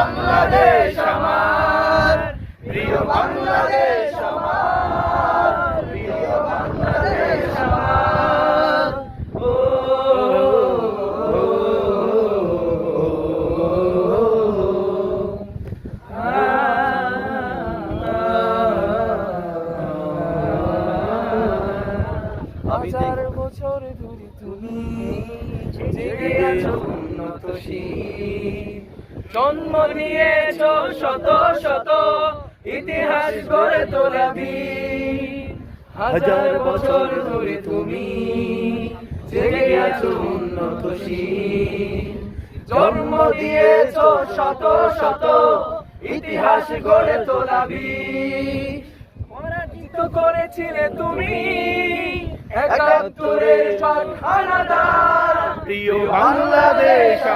বাংলাদেশ আমার, প্রিয় বাংলাদেশ আমার, প্রিয় বাংলাদেশ আমার। ও হাজার বছর ধরে তুমি জেগে আছো উন্নতশীল, জন্ম নিয়েছো শত শত ইতিহাস গড়ে তোলা বীর। হাজার বছর ধরে তুমি জেগে আছো উন্নতশীল, জন্ম দিয়েছো শত শত ইতিহাস গড়ে তোলা বীর। পরাজিত করেছিলে তুমি একাত্তরের সব হানাদার, প্রিয় বাংলাদেশ